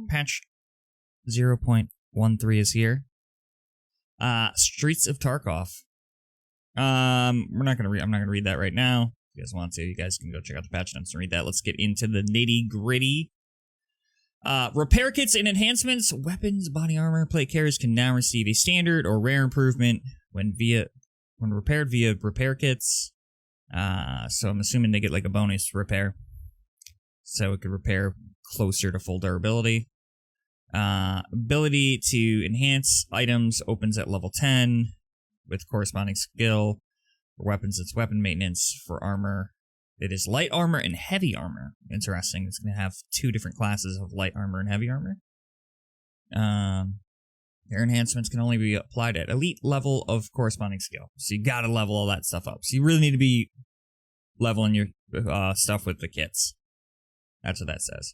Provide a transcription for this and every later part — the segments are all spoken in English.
Patch 0.13 is here. Streets of Tarkov. I'm not gonna read that right now. If you guys want to, you guys can go check out the patch notes and read that. Let's get into the nitty gritty. Repair kits and enhancements. Weapons, body armor, plate carriers can now receive a standard or rare improvement when repaired via repair kits. So I'm assuming they get like a bonus to repair, so it could repair closer to full durability. Ability to enhance items opens at level 10 with corresponding skill. For weapons, it's weapon maintenance. For armor, it is light armor and heavy armor. Interesting. It's going to have two different classes of light armor and heavy armor. Their enhancements can only be applied at elite level of corresponding skill. So you gotta level all that stuff up. So you really need to be leveling your stuff with the kits. That's what that says.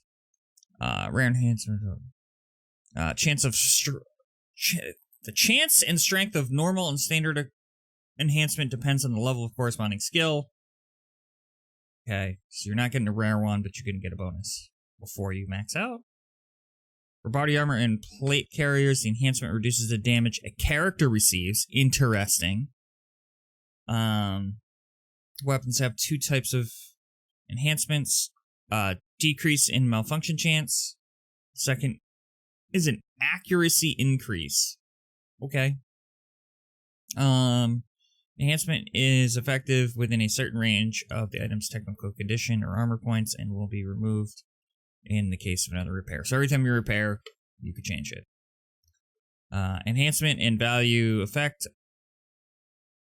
Rare enhancement. The chance and strength of normal and standard enhancement depends on the level of corresponding skill. Okay, so you're not getting a rare one, but you're gonna get a bonus before you max out. For body armor and plate carriers, the enhancement reduces the damage a character receives. Interesting. Weapons have two types of enhancements. Decrease in malfunction chance. Second is an accuracy increase. Okay. Enhancement is effective within a certain range of the item's technical condition or armor points and will be removed in the case of another repair. So every time you repair, you could change it. Enhancement and value effect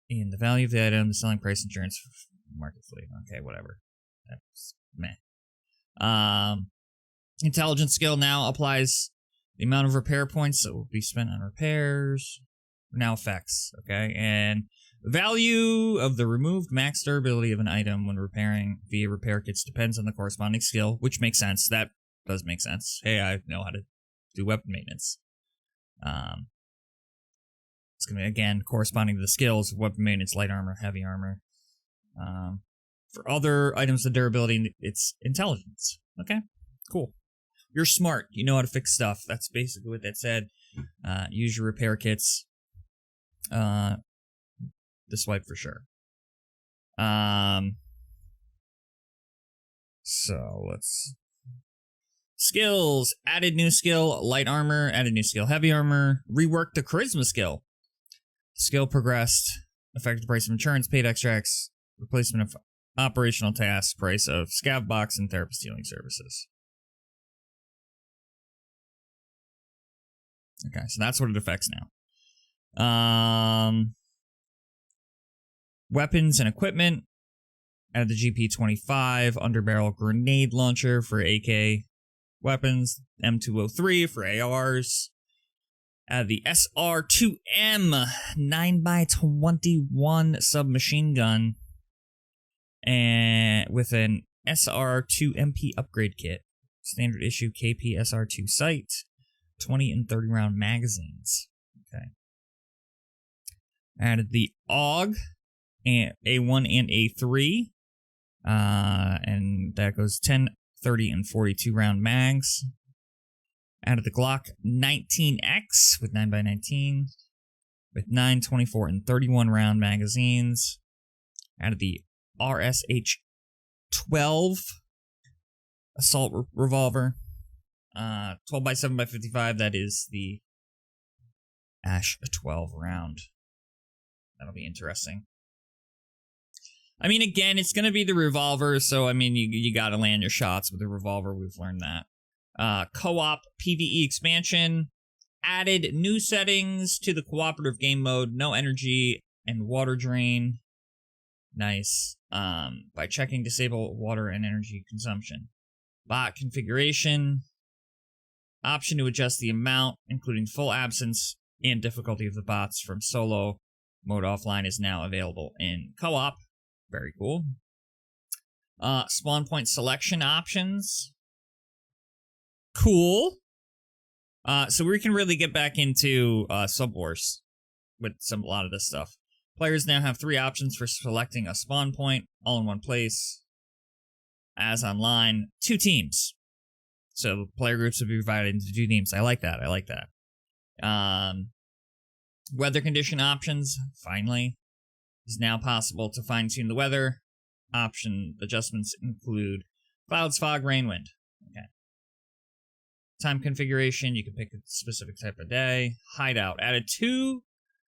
in the value of the item, the selling price, insurance, market fleet. Okay, whatever. That's meh. Intelligence skill now applies the amount of repair points that will be spent on repairs. Now affects, okay? And the value of the removed max durability of an item when repairing via repair kits depends on the corresponding skill, which makes sense. That does make sense. Hey, I know how to do weapon maintenance. It's going to be, again, corresponding to the skills of weapon maintenance, light armor, heavy armor. For other items of durability, it's intelligence. Okay, cool. You're smart. You know how to fix stuff. That's basically what that said. Use your repair kits. This wipe for sure. So let's skills. Added new skill, light armor. Added new skill, heavy armor. Reworked the charisma skill. Skill progressed. Affected price of insurance, paid extracts. Replacement of operational tasks. Price of scav box and therapist healing services. Okay, so that's what it affects now. Weapons and equipment. Added the GP25 underbarrel grenade launcher for AK weapons. M203 for ARs. Added the SR2M 9x21 submachine gun. And with an SR2MP upgrade kit. Standard issue KP SR2 sight. 20 and 30 round magazines. Okay. Added the AUG, and A1 and A3. And that goes 10, 30, and 42 round mags. Added the Glock 19X with 9x19. With 9, 24, and 31 round magazines. Added the RSH 12 assault revolver. 12x7x55, that is the Ash 12 round. That'll be interesting. I mean, again, it's going to be the revolver, so, I mean, you got to land your shots with the revolver. We've learned that. Co-op PvE expansion. Added new settings to the cooperative game mode. No energy and water drain. Nice. By checking disable water and energy consumption. Bot configuration. Option to adjust the amount, including full absence and difficulty of the bots from solo mode offline, is now available in co-op. Very cool. Spawn point selection options. Cool. So we can really get back into Subwars with a lot of this stuff. Players now have 3 options for selecting a spawn point, all in one place. As online, 2 teams. So player groups will be divided into 2 teams. I like that. Weather condition options, finally, is now possible to fine-tune the weather. Option adjustments include clouds, fog, rain, wind. Okay. Time configuration, you can pick a specific type of day. Hideout, added 2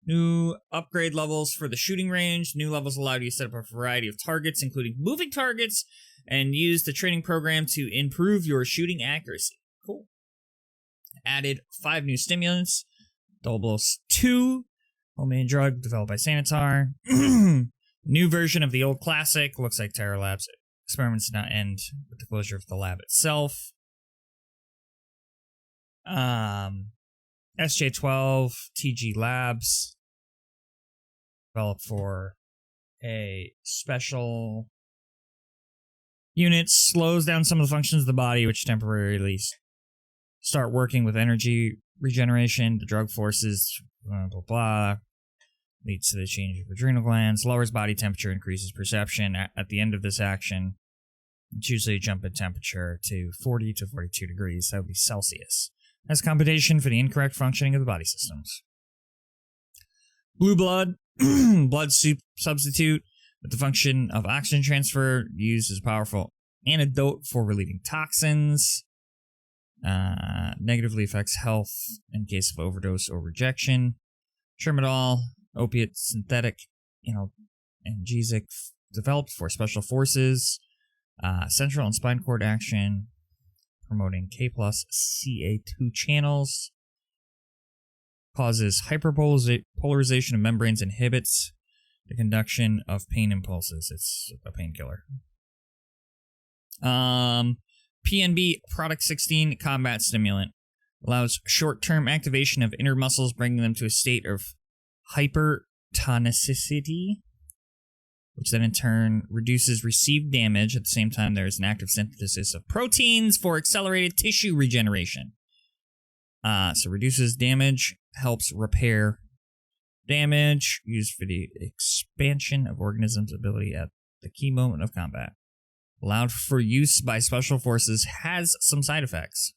new upgrade levels for the shooting range. New levels allow you to set up a variety of targets, including moving targets, and use the training program to improve your shooting accuracy. Cool. Added 5 new stimulants. Doblos 2, homemade drug developed by Sanitar. New version of the old classic. Looks like Terra Labs experiments did not end with the closure of the lab itself. SJ12 TG Labs, developed for a special unit, slows down some of the functions of the body, which temporarily start working with energy regeneration. The drug forces, blah, blah, blah, leads to the change of adrenal glands, lowers body temperature, increases perception. At the end of this action, it's usually a jump in temperature to 40 to 42 degrees. That would be Celsius. As compensation for the incorrect functioning of the body systems. Blue blood, blood substitute with the function of oxygen transfer, used as a powerful antidote for relieving toxins. Negatively affects health in case of overdose or rejection. Tramadol, opiate synthetic, analgesic, developed for special forces. Central and spine cord action, promoting K plus CA2 channels. Causes hyperpolarization of membranes, inhibits the conduction of pain impulses. It's a painkiller. PNB Product 16 Combat Stimulant. Allows short-term activation of inner muscles, bringing them to a state of hypertonicity, which then in turn reduces received damage. At the same time, there is an active synthesis of proteins for accelerated tissue regeneration. So reduces damage, helps repair damage, used for the expansion of organism's ability at the key moment of combat. Allowed for use by special forces, has some side effects.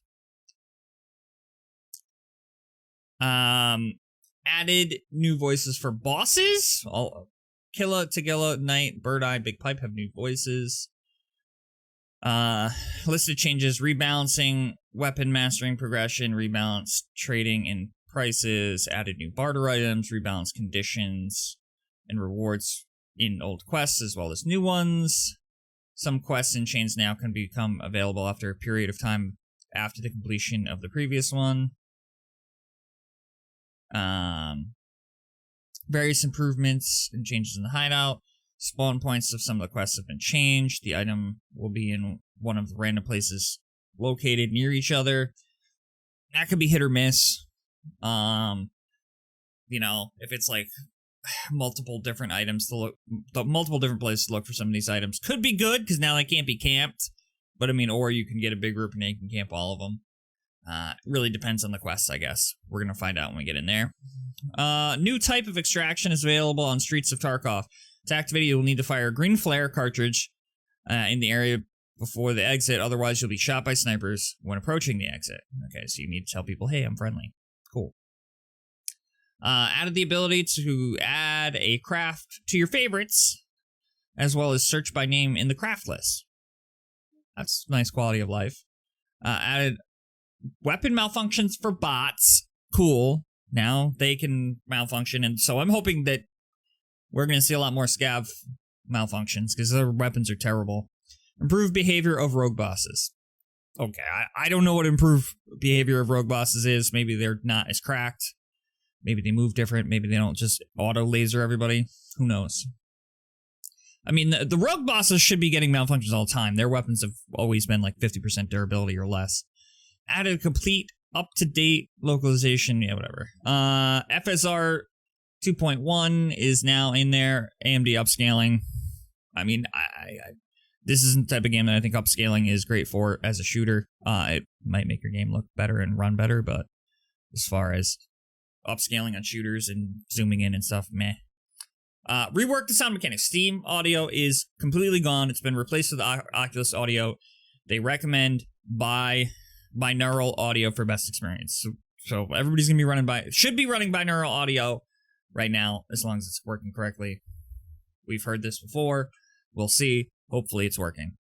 Added new voices for bosses. All Killa, Tagilla, Knight, Bird Eye, Big Pipe have new voices. Listed changes: rebalancing, weapon mastering progression, rebalance trading and prices, added new barter items, rebalance conditions and rewards in old quests as well as new ones. Some quests and chains now can become available after a period of time after the completion of the previous one. Various improvements and changes in the hideout. Spawn points of some of the quests have been changed. The item will be in one of the random places located near each other. That could be hit or miss. If it's like multiple different items to look, multiple different places to look for some of these items, could be good because now they can't be camped. But or you can get a big group and you can camp all of them. It really depends on the quests, I guess. We're gonna find out when we get in there. New type of extraction is available on Streets of Tarkov. To activate it, you'll need to fire a green flare cartridge in the area before the exit. Otherwise, you'll be shot by snipers when approaching the exit. Okay, so you need to tell people, hey, I'm friendly. Cool. Added the ability to add a craft to your favorites, as well as search by name in the craft list. That's nice quality of life. Added weapon malfunctions for bots. Cool. Now they can malfunction, and so I'm hoping that we're going to see a lot more scav malfunctions, because their weapons are terrible. Improved behavior of rogue bosses. Okay, I don't know what improved behavior of rogue bosses is. Maybe they're not as cracked. Maybe they move different. Maybe they don't just auto-laser everybody. Who knows? I mean, the rogue bosses should be getting malfunctions all the time. Their weapons have always been like 50% durability or less. Added a complete, up-to-date localization. Yeah, whatever. FSR 2.1 is now in there. AMD upscaling. I mean, this isn't the type of game that I think upscaling is great for as a shooter. It might make your game look better and run better, but as far as upscaling on shooters and zooming in and stuff, meh. Rework the sound mechanics. Steam audio is completely gone. It's been replaced with Oculus audio. They recommend buy binaural audio for best experience. So everybody's gonna be running should be running binaural audio right now, as long as it's working correctly. We've heard this before. We'll see. Hopefully it's working.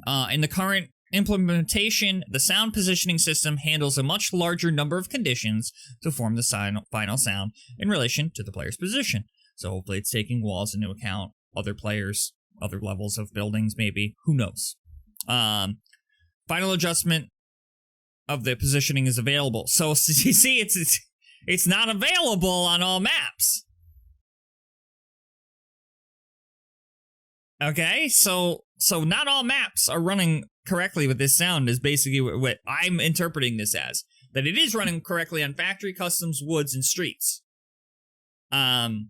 In the current implementation, the sound positioning system handles a much larger number of conditions to form the final sound in relation to the player's position. So hopefully it's taking walls into account, other players, other levels of buildings, maybe. Who knows? Final adjustment of the positioning is available. So you see, it's not available on all maps. Okay, so not all maps are running correctly with this sound is basically what I'm interpreting this as. That it is running correctly on factory, customs, woods, and streets. It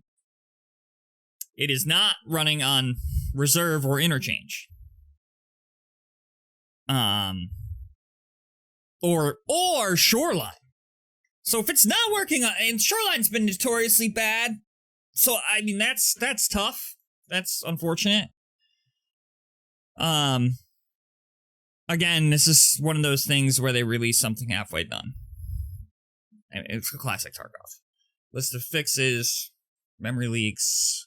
is not running on reserve or interchange. Or shoreline. So if it's not working on, and shoreline's been notoriously bad. So I mean that's tough. That's unfortunate. Again, this is one of those things where they release something halfway done. And it's a classic Tarkov. List of fixes, memory leaks.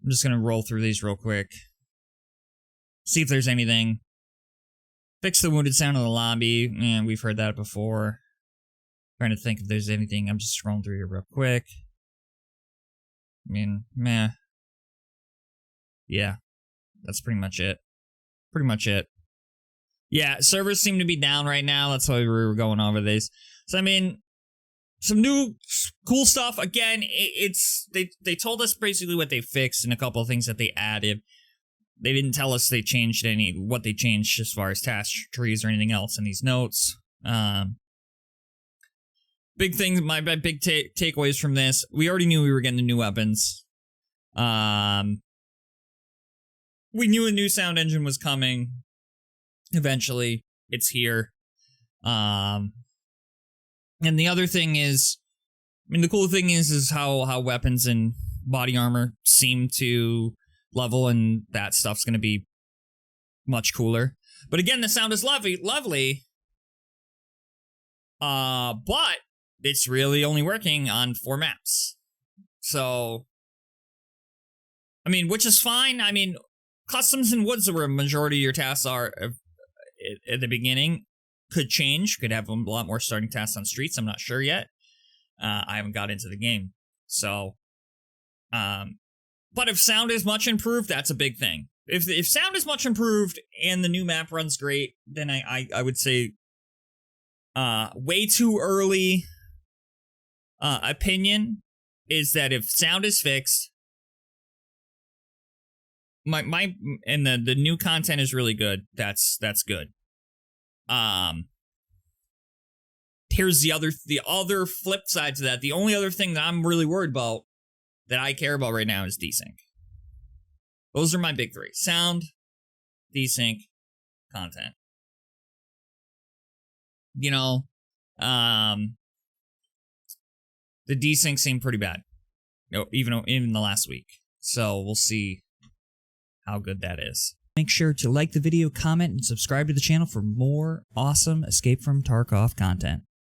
I'm just gonna roll through these real quick. See if there's anything. Fix the wounded sound in the lobby. Yeah, we've heard that before. Trying to think if there's anything. I'm just scrolling through here real quick. I mean, meh. Yeah, that's pretty much it. Pretty much it. Yeah, servers seem to be down right now. That's why we were going over this. So, I mean, some new cool stuff. Again, they told us basically what they fixed and a couple of things that they added. They didn't tell us they changed what they changed as far as task trees or anything else in these notes. Big thing, my big takeaways from this. We already knew we were getting the new weapons. We knew a new sound engine was coming. Eventually, it's here. And the other thing is, I mean, the cool thing is how weapons and body armor seem to level, and that stuff's going to be much cooler. But again, the sound is lovely. But it's really only working on 4 maps. So, I mean, which is fine. I mean, customs and woods, where a majority of your tasks are at the beginning, could change. Could have a lot more starting tasks on streets. I'm not sure yet. I haven't got into the game. So, but if sound is much improved, that's a big thing. If sound is much improved and the new map runs great, then I would say way too early opinion is that if sound is fixed, and the new content is really good, that's good. Here's the other flip side to that. The only other thing that I'm really worried about, that I care about right now, is desync. Those are my big 3. Sound, desync, content. You know, the desync seemed pretty bad. Even the last week. So we'll see how good that is. Make sure to like the video, comment, and subscribe to the channel for more awesome Escape from Tarkov content.